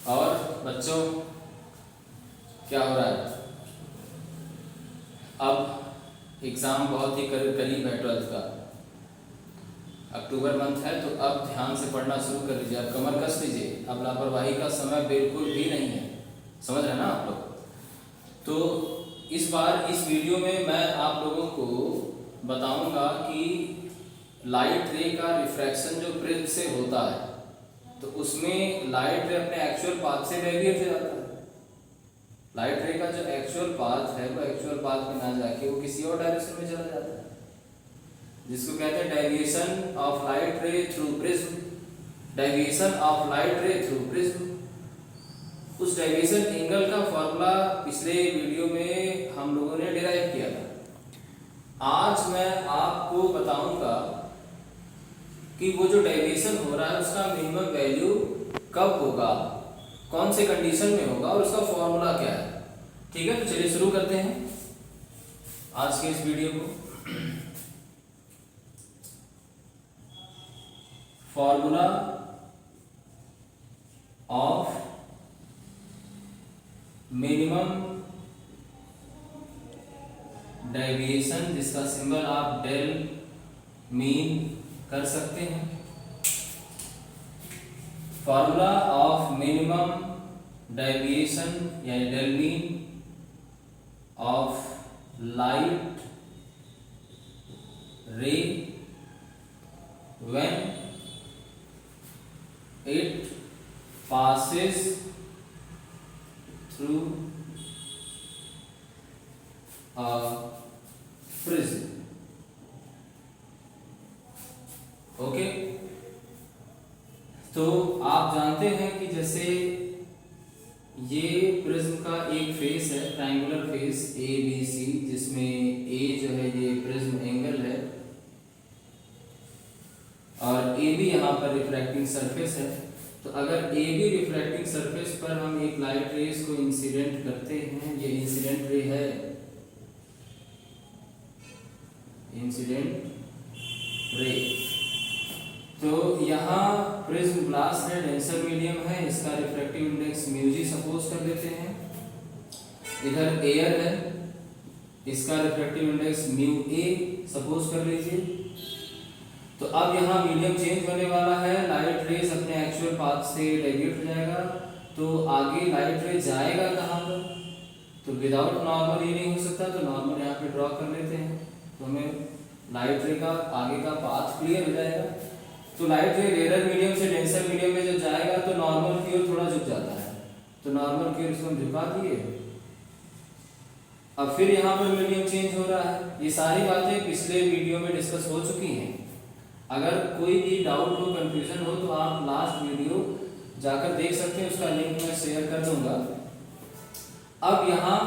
और बच्चों क्या हो रहा है? अब एग्ज़ाम बहुत ही करीब है 12th का। अक्टूबर मंथ है तो अब ध्यान से पढ़ना शुरू कर लीजिए। अब कमर कस लीजिए। अब लापरवाही का समय बिल्कुल भी नहीं है। समझ रहे हैं ना आप लोग? तो इस बार इस वीडियो में मैं आप लोगों को बताऊंगा कि लाइट रे का रिफ्रैक्शन जो प्रिज्म से होता है तो उसमें लाइट रे अपने एक्चुअल पाथ से डेविएट हो जाता है। लाइट रे का जो एक्चुअल पाथ है वो एक्चुअल पाथ में ना जाके वो किसी और डायरेक्शन में चला जाता है, जिसको कहते हैं डेविएशन ऑफ लाइट रे through prism. Deviation of light रे थ्रू प्रिज्म। उस डेविएशन एंगल का फॉर्मूला पिछले वीडियो में हम लोगों ने डिराइव किया था। आज मैं आपको बताऊंगा कि वो जो डेविएशन हो रहा है उसका मिनिमम वैल्यू कब होगा, कौन से कंडीशन में होगा और उसका फॉर्मूला क्या है। ठीक है, तो चलिए शुरू करते हैं आज के इस वीडियो को। फॉर्मूला ऑफ मिनिमम डेविएशन, जिसका सिंबल आप डेल मीन कर सकते हैं। फॉर्मूला ऑफ मिनिमम डेविएशन यानी del mean of light ray when it passes through a prism. Okay, तो आप जानते हैं कि जैसे ये प्रिज्म का एक फेस है, triangular face A B C, जिसमें ए जो है ये प्रिज्म एंगल है और ए भी यहाँ पर रिफ्रैक्टिंग सरफेस है। तो अगर ए बी रिफ्रैक्टिंग सरफेस पर हम एक लाइट रेस को इंसिडेंट करते हैं, ये इंसिडेंट रे है, इंसिडेंट रे, तो यहाँ प्रिज्म ग्लास है, डेंसर मीडियम है, इसका refractive index mu G suppose कर लेते हैं। इधर एयर है, इसका refractive index mu A suppose कर लीजिए। तो अब यहाँ मीडियम चेंज होने वाला है, लाइट रेस अपने एक्चुअल पाथ से डेविएट हो जाएगा। तो आगे लाइट रे जाएगा कहाँ पर? तो विदाउट नॉर्मल ये नहीं हो सकता, तो नॉर्मल यहाँ पे ड्रॉ कर लेते हैं तो हमें लाइट रे का आगे का पाथ क्लियर हो जाएगा। तो लाइट रे रेयर मीडियम से डेंसर मीडियम में जब जाएगा तो नॉर्मल की ओर थोड़ा झुक जाता है, तो नॉर्मल की ओर इसको हम झुका दिए। अब फिर यहाँ पर मीडियम चेंज हो रहा है। ये सारी बातें पिछले वीडियो में डिस्कस हो चुकी हैं। अगर कोई भी डाउट हो, कंफ्यूजन हो, तो आप लास्ट वीडियो जाकर देख सकते हैं, उसका लिंक मैं शेयर कर दूंगा। अब यहाँ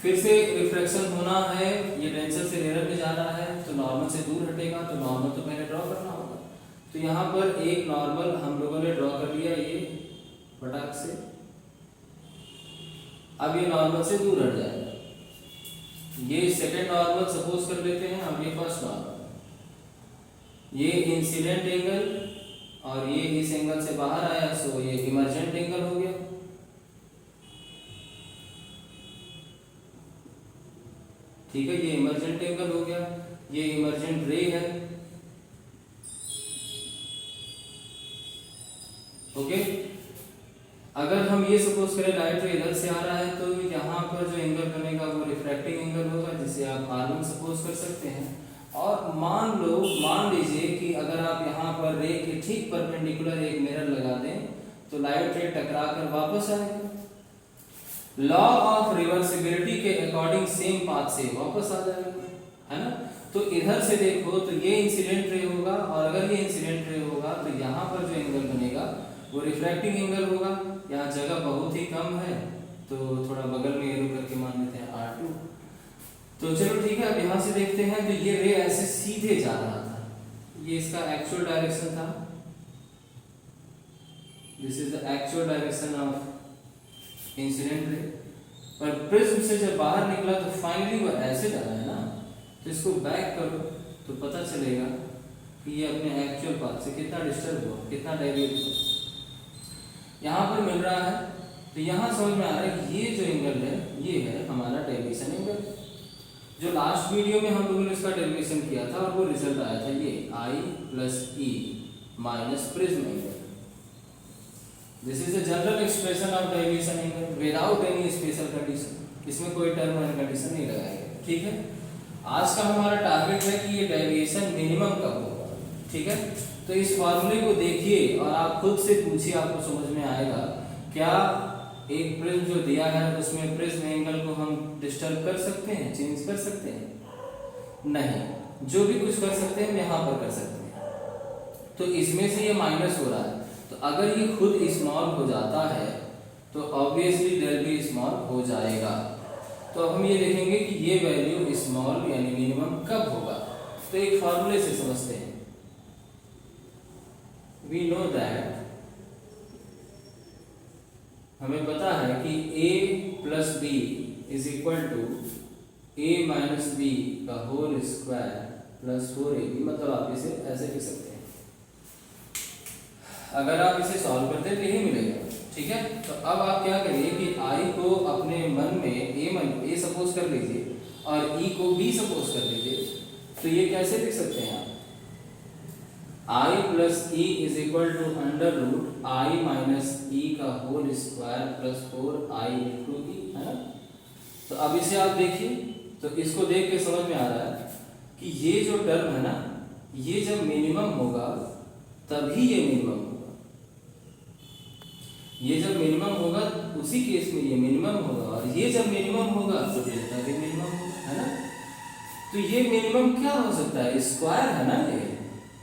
फिर से रिफ्रैक्शन होना है, ये डेंसर से रेयर में जा रहा है तो नॉर्मल से दूर हटेगा, तो नॉर्मल तो पहले ड्रॉ करना होगा। तो यहाँ पर एक नॉर्मल हम लोगों ने ड्रॉ कर लिया ये फटाक से। अब ये नॉर्मल से दूर हट जाएगा। ये सेकेंड नॉर्मल सपोज कर लेते हैं, अब ये फर्स्ट नॉर्मल। ये इंसिडेंट एंगल और ये इस एंगल से बाहर आया, सो ये इमर्जेंट एंगल हो गया। ठीक है, ये इमर्जेंट एंगल हो गया, ये इमर्जेंट रे है। ओके, अगर हम ये सपोज करें लाइट रे इधर से आ रहा है तो यहाँ पर जो एंगल बनेगा वो रिफ्रैक्टिंग एंगल होगा, जिसे आप R1 सपोज कर सकते हैं। और मान लीजिए कि अगर आप यहाँ पर रे के ठीक परपेंडिकुलर एक मिरर लगा दें तो लाइट रे टकरा कर वापस आएगा, लॉ ऑफ रिवर्सिबिलिटी के अकॉर्डिंग सेम पाथ से वापस आ जाएगा, है ना। तो इधर से देखो तो ये इंसिडेंट रे होगा, और अगर ये इंसिडेंट रे होगा तो यहाँ पर जो एंगल बनेगा वो रिफ्रैक्टिंग एंगल होगा। यहाँ जगह बहुत ही कम है तो थोड़ा बगल में एरो करके मान लेते हैं R2। तो चलो ठीक है, अब यहाँ से देखते हैं। तो ये रे ऐसे सीधे जा रहा था, ये इसका एक्चुअल डायरेक्शन था, this is the actual direction of incident ray. पर प्रिज्म से जब बाहर निकला तो फाइनली वो ऐसे जा रहा है ना, तो इसको बैक करो तो पता चलेगा कि ये अपने एक्चुअल पाथ से कितना डिस्टर्ब हुआ, कितना डेविएट हुआ। यहाँ पर मिल रहा है। तो यहाँ समझ में आ रहा है कि ये जो एंगल है ये है हमारा डेविएशन एंगल। जो लास्ट वीडियो में हम लोगों ने इसका डेरिवेशन किया था और वो रिजल्ट आया था ये I plus E minus prism angle. This is the general expression of deviation angle without any special condition. इसमें कोई टर्म एंड कंडीशन नहीं लगाएगा। ठीक है, आज का हमारा टारगेट है कि ये डेविएशन मिनिमम कब होगा। ठीक है, तो इस फॉर्मूले को देखिए और आप खुद से पूछिए, आपको समझ में आएगा। क्या एक प्रिज्म जो दिया है उसमें प्रिज्म एंगल को हम डिस्टर्ब कर सकते हैं, चेंज कर सकते हैं? नहीं। जो भी कुछ कर सकते हैं हम यहाँ पर कर सकते हैं। तो इसमें से ये माइनस हो रहा है, तो अगर ये खुद स्मॉल हो जाता है तो ऑब्वियसली डेल भी स्मॉल हो जाएगा। तो अब हम ये देखेंगे कि ये वैल्यू स्मॉल यानी मिनिमम कब होगा। तो एक फॉर्मूले से समझते हैं। वी नो दैट, हमें पता है कि a plus B is equal to a minus B का होल स्क्वायर प्लस 4ab, मतलब आप इसे ऐसे लिख सकते हैं। अगर आप इसे सॉल्व करते हैं तो यही मिलेगा। ठीक है, तो अब आप क्या करिए कि I को अपने मन में a सपोज कर लीजिए और E को b सपोज कर लीजिए। तो ये कैसे लिख सकते हैं आप? I plus E is equal to under root I minus E का whole square plus 4I into E, है ना। तो अब इसे आप देखिए, तो इसको देख के समझ में आ रहा है कि ये जो टर्म है ना, ये जब मिनिमम होगा तभी ये मिनिमम होगा। ये जब मिनिमम होगा उसी केस में ये मिनिमम होगा, और ये जब मिनिमम होगा तो डेल्टा भी मिनिमम होगा, है ना। तो ये मिनिमम क्या हो सकता है? स्क्वायर है ना ये,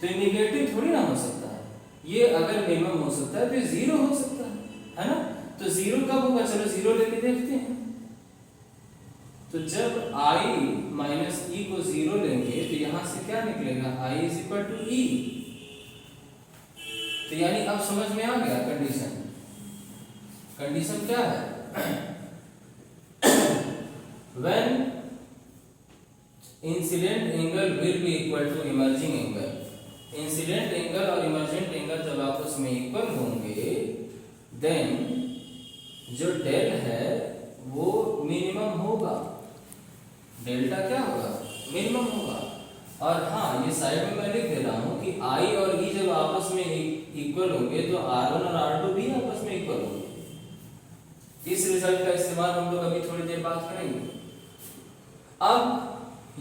तो नेगेटिव थोड़ी ना हो सकता है। ये अगर मिनिमम हो सकता है तो जीरो हो सकता है ना। तो जीरो कब होगा? चलो जीरो लेके देखते हैं। तो जब I माइनस E को जीरो लेंगे तो यहां से क्या निकलेगा? I is equal to E। तो यानी अब समझ में आ गया कंडीशन। कंडीशन क्या है? When incident angle will be equal to emerging angle, incident angle और इमर्जेंट एंगल जब आपस में इक्वल होंगे देन जो डेल है वो मिनिमम होगा। डेल्टा क्या होगा? मिनिमम होगा। और हाँ, ये साइड में मैं लिख दे रहा हूँ कि I और E जब आपस में इक्वल होंगे तो R1 और R2 भी आपस में इक्वल होंगे। इस रिजल्ट का इस्तेमाल हम लोग अभी थोड़ी देर बाद करेंगे। अब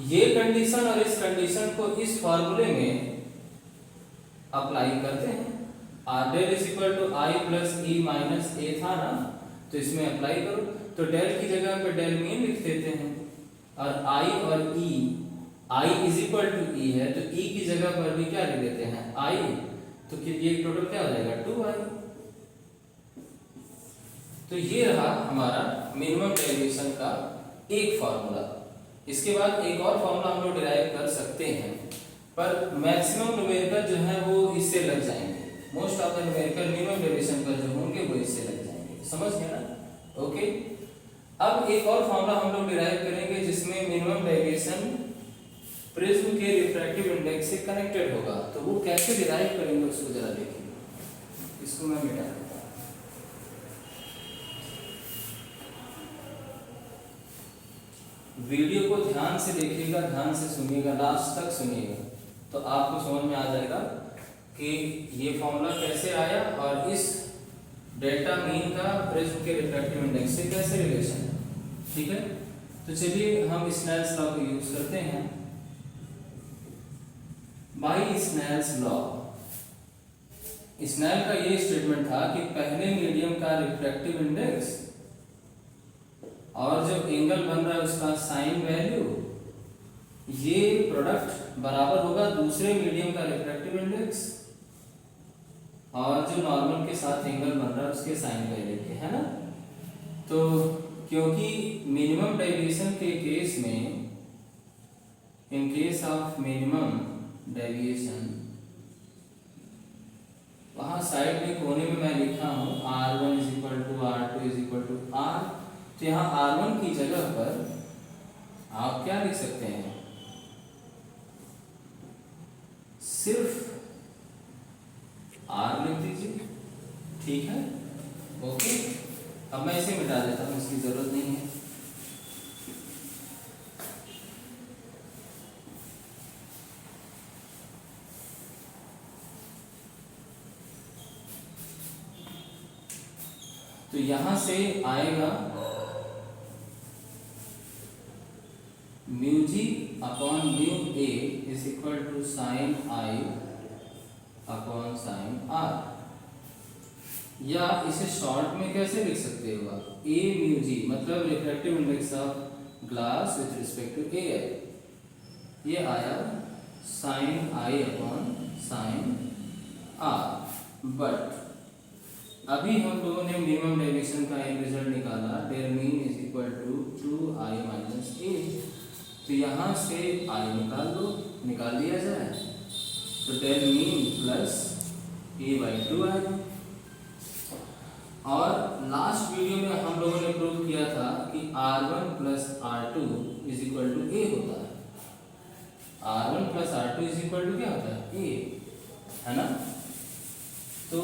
ये कंडीशन और इस कंडीशन को इस फॉर्मूले में अप्लाई करते हैं। Or del is equal to I plus E minus A था ना, तो इसमें अप्लाई करो। तो डेल की जगह पे डेल मीन लिख देते हैं, और I और E, I is equal to E है तो E की जगह पर भी क्या लिख देते हैं? I। तो ये टोटल क्या हो जाएगा? 2I। तो ये रहा हमारा मिनिमम डेरिवेशन का एक फॉर्मूला। इसके बाद एक और फॉर्मूला हम लोग डिराइव कर सकते हैं, पर मैक्सिमम न्यूमेरिकल जो है वो इससे लग जाएंगे। Most of the numerical minimum derivation पर जो होंगे वो इससे लग जाएंगे। समझ गए ना? ओके। अब एक और फॉर्मूला हम लोग डिराइव करेंगे जिसमें मिनिमम डेरिवेशन प्रिज्म के रिफ्रैक्टिव इंडेक्स से कनेक्टेड होगा। तो वो कैसे डिराइव करेंगे उसको जरा देखिए। इसको मैं मिटा देता हूं। वीडियो को ध्यान से देखिएगा, ध्यान से सुनिएगा, लास्ट तक सुनिएगा, तो आपको समझ में आ जाएगा कि ये फॉर्मूला कैसे आया और इस डेल्टा मीन का प्रिज्म के रिफ्रैक्टिव इंडेक्स से कैसे रिलेशन है। ठीक है, तो चलिए हम स्नेल्स लॉ को यूज करते हैं। बाय स्नेल्स लॉ, स्नेल का ये स्टेटमेंट था कि पहले मीडियम का रिफ्रैक्टिव इंडेक्स और जो एंगल बन रहा है उसका साइन वैल्यू, ये प्रोडक्ट बराबर होगा दूसरे मीडियम का रिफ्रैक्टिव इंडेक्स और जो नॉर्मल के साथ एंगल बन रहा है उसके साइन वैल्यू के, है ना। तो क्योंकि मिनिमम डेविएशन के केस में, in case of minimum deviation, वहां साइड में कोने में मैं लिखा हूं R1 is equal to R2 is equal to R। तो यहाँ R1 की जगह पर आप क्या लिख सकते हैं? सिर्फ R लिख दीजिए। ठीक है, ओके, अब मैं इसे मिटा देता हूँ, इसकी जरूरत नहीं है। तो यहां से आएगा mu G upon mu A is equal to sine I upon sine R, या इसे शॉर्ट में कैसे लिख सकते हो आप, ए म्यू जी मतलब refractive index of glass with respect to a i, ये आया sine I upon sine r. But अभी हम लोगों ने मिनिमम डेविएशन का एक रिजल्ट निकाला, del mean is equal to 2i minus A, तो यहाँ से i निकाल दो, निकाल दिया जाए तो del mean plus A by 2i। और लास्ट वीडियो में हम लोगों ने प्रूव किया था कि r1 plus r2 is equal to A होता है, r1 plus r2 is equal to क्या होता है, ए, है ना। तो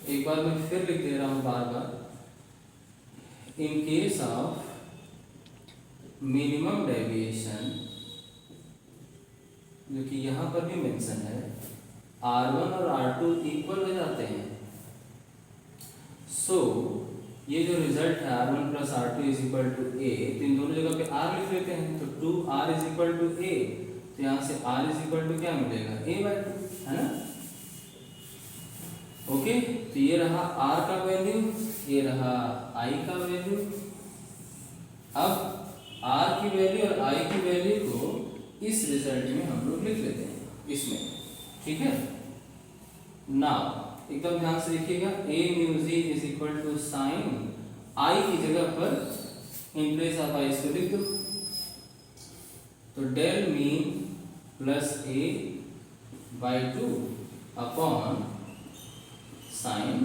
एक बार मैं फिर लिख दे रहा हूं बार बार, in case of minimum deviation, जो कि यहां पर भी मेंशन है, R1 और R2 इक्वल हो जाते हैं। सो ये जो रिजल्ट है R1 plus R2 is equal to A, तो इन दोनों जगह पे R लिख लेते हैं, तो 2R is equal to A, तो यहाँ से R इज इक्वल टू क्या मिलेगा, a बाई 2, है ना। ओके, तो ये रहा R का वैल्यू, ये रहा I का वैल्यू। अब R की वैल्यू और I की वैल्यू को इस रिजल्ट में हम लोग लिख लेते हैं इसमें, ठीक है। नाउ एकदम ध्यान से देखिएगा, a mu G is equal to sine I की जगह पर इन प्लेस ऑफ I इसको लिख दो, तो del mean plus a by 2 upon sine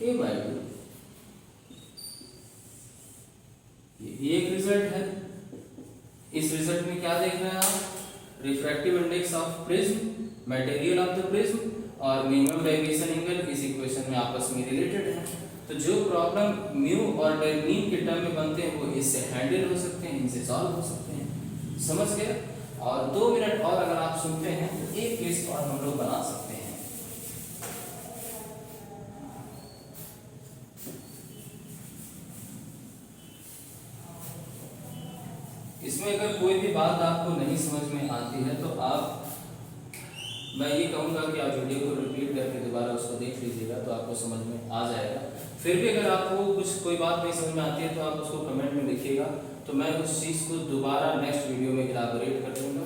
a by 2, ये एक रिजल्ट है। इस रिजल्ट में क्या देख रहे हैं आप, refractive index of prism, material of the prism और मिनिमम डेविएशन एंगल इस इक्वेशन में आपस में रिलेटेड है। तो जो प्रॉब्लम म्यू और डेल मीन के टर्म में बनते हैं वो इससे हैंडल हो सकते हैं, इनसे सॉल्व हो सकते हैं, समझ गए। और 2 मिनट और अगर आप सुनते हैं तो एक केस और हम लोग बना सकते हैं। इसमें अगर कोई भी बात आपको नहीं समझ में आती है तो मैं ये कहूँगा कि आप वीडियो को रिपीट करके दोबारा उसको देख लीजिएगा, तो आपको समझ में आ जाएगा। फिर भी अगर आपको कोई बात नहीं समझ में आती है तो आप उसको कमेंट में लिखिएगा, तो मैं उस चीज़ को दोबारा नेक्स्ट वीडियो में इलाबोरेट कर दूँगा,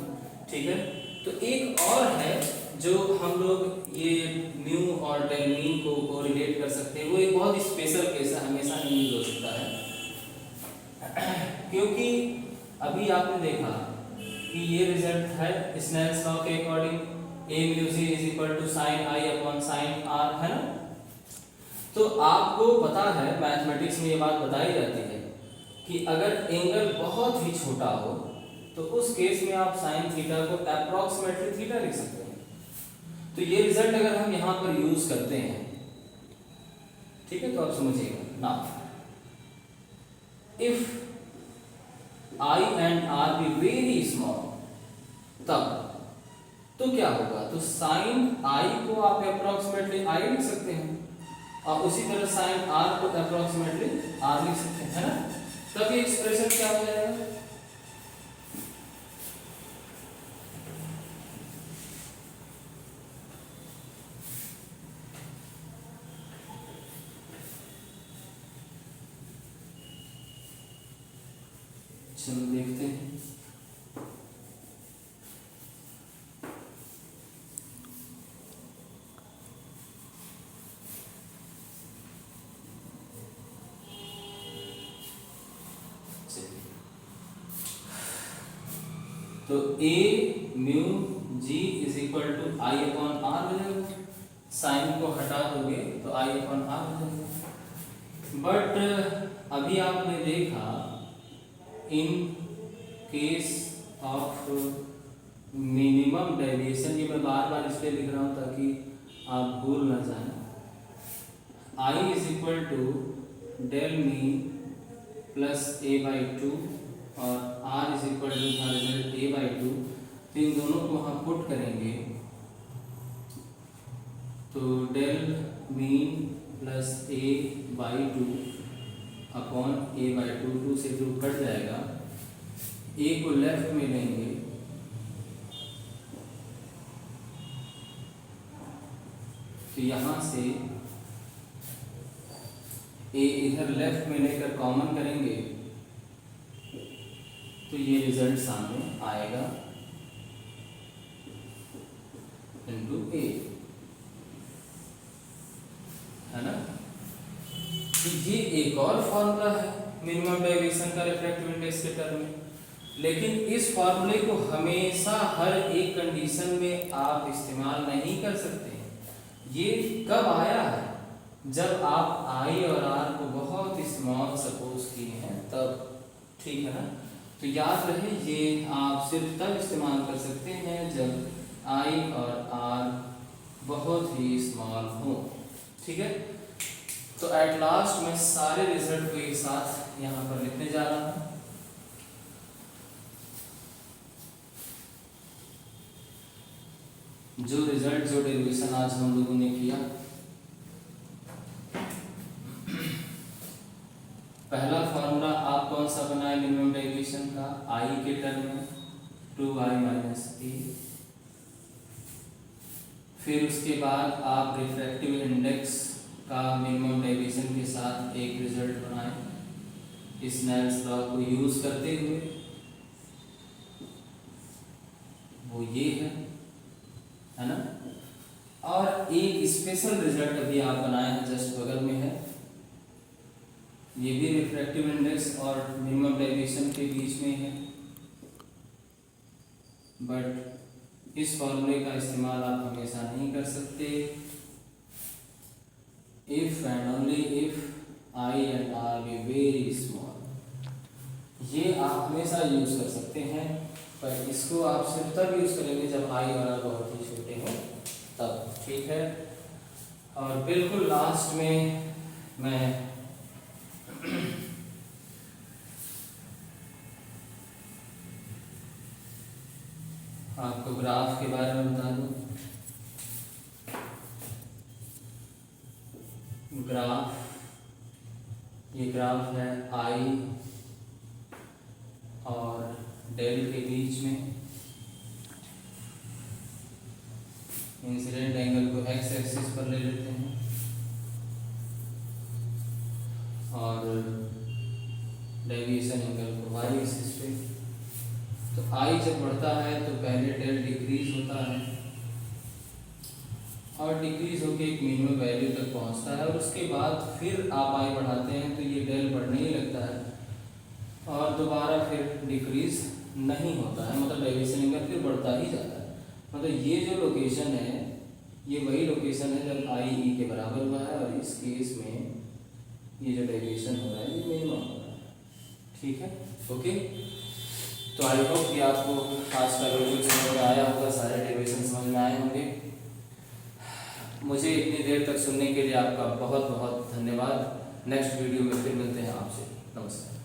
ठीक है। तो एक और है जो हम लोग ये म्यू और डेल मीन को रिलेट कर सकते हैं, वो एक बहुत स्पेशल केस है, हमेशा नहीं यूज हो सकता है। क्योंकि अभी आपने देखा कि ये रिजल्ट है स्नेल्स लॉ के according, a mu G is equal to sine I upon sine R, है ना। तो आपको पता है मैथमेटिक्स में ये बात बताई जाती है कि अगर एंगल बहुत ही छोटा हो तो उस केस में आप साइन थीटा को अप्रॉक्सीमेटली थीटा लिख सकते हैं। तो ये रिजल्ट अगर हम यहाँ पर यूज करते हैं, ठीक है, तो आप समझिएगा ना, if I and R be very small, तब तो क्या होगा, तो साइन I को आप अप्रोक्सीमेटली I लिख सकते हैं और उसी तरह साइन R को अप्रोक्सीमेटली R लिख सकते हैं, है ना। तब ये एक्सप्रेशन क्या हो जाएगा, चलो देखते हैं। तो a mu G is equal to I upon R हो जाएगा, साइन को हटा दोगे तो आई अपॉन आर हो जाएगा। बट अभी आपने देखा इन केस ऑफ मिनिमम डेविएशन, ये मैं बार बार इसलिए लिख रहा हूँ ताकि आप भूल ना जाएं। I is equal to del mean plus A by two और आर इज इक्वल टू था रिजल्ट ए बाई टू। तो इन दोनों को हम पुट करेंगे तो del mean plus A by two upon A by two, 2 से 2 कट जाएगा, ए को लेफ्ट में लेंगे तो यहाँ से ए इधर लेफ्ट में लेकर कॉमन करेंगे तो ये रिजल्ट सामने आएगा इनटू ए, है ना। तो ये एक और फॉर्मूला है मिनिमम डेविएशन का रिफ्रैक्टिव इंडेक्स के टर्म में, लेकिन इस फॉर्मूले को हमेशा हर एक कंडीशन में आप इस्तेमाल नहीं कर सकते। ये कब आया है, जब आप आई और आर को बहुत स्मॉल सपोज किए हैं तब, ठीक है ना। तो याद रहे ये आप सिर्फ तब इस्तेमाल कर सकते हैं जब आई और आर बहुत ही स्मॉल हो, ठीक है। तो एट लास्ट मैं सारे रिजल्ट को एक साथ यहाँ पर लिखने जा रहा हूँ। जो रिजल्ट, जो डेरिवेशन आज हम लोगों ने किया, पहला फॉर्मूला आप कौन सा बनाए मिनिमम डेरिवेशन का, आई के टर्म में 2i माइनस ए। फिर उसके बाद आप रिफ्रैक्टिव इंडेक्स का मिनिमम डेविएशन के साथ एक रिजल्ट बनाएं स्नेल्स लॉ को यूज करते हुए, वो ये है ना। और एक स्पेशल रिजल्ट अभी आप बनाए हैं जस्ट बगल में है, ये भी रिफ्रैक्टिव इंडेक्स और मिनिमम डेविएशन के बीच में है, बट इस फॉर्मूले का इस्तेमाल आप हमेशा नहीं कर सकते। If and only if I and R be very small, ये आप हमेशा यूज कर सकते हैं, पर इसको आप सिर्फ तब यूज करेंगे जब आई और आर बहुत ही छोटे हों तब, ठीक है। और बिल्कुल लास्ट में मैं आपको ग्राफ के बारे में बता दूं। ग्राफ, ये ग्राफ है आई और डेल के बीच में, इंसिडेंट एंगल को एक्स एक्सिस पर ले लेते हैं और डेविएशन एंगल को वाई एक्सिस पे। तो आई जब बढ़ता है तो पहले डेल डिक्रीज होता है और डिक्रीज होकर एक मिनिमम वैल्यू तक पहुंचता है, और उसके बाद फिर आप आई बढ़ाते हैं तो ये डेल बढ़ने ही लगता है और दोबारा फिर डिक्रीज नहीं होता है, मतलब डेविएशन एंगल फिर बढ़ता ही जाता है। मतलब ये जो लोकेशन है ये वही लोकेशन है जब आई ई के बराबर हुआ है, और इस केस में ये जो डेविएशन हो रहा है ये मिनिमम हो रहा है, ठीक है, ओके। तो आई होप कि आपको आज का वीडियो समझ में आया होगा, सारे डेरिवेशन समझ में आए होंगे। मुझे इतनी देर तक सुनने के लिए आपका बहुत बहुत धन्यवाद। नेक्स्ट वीडियो में फिर मिलते हैं आपसे। नमस्कार।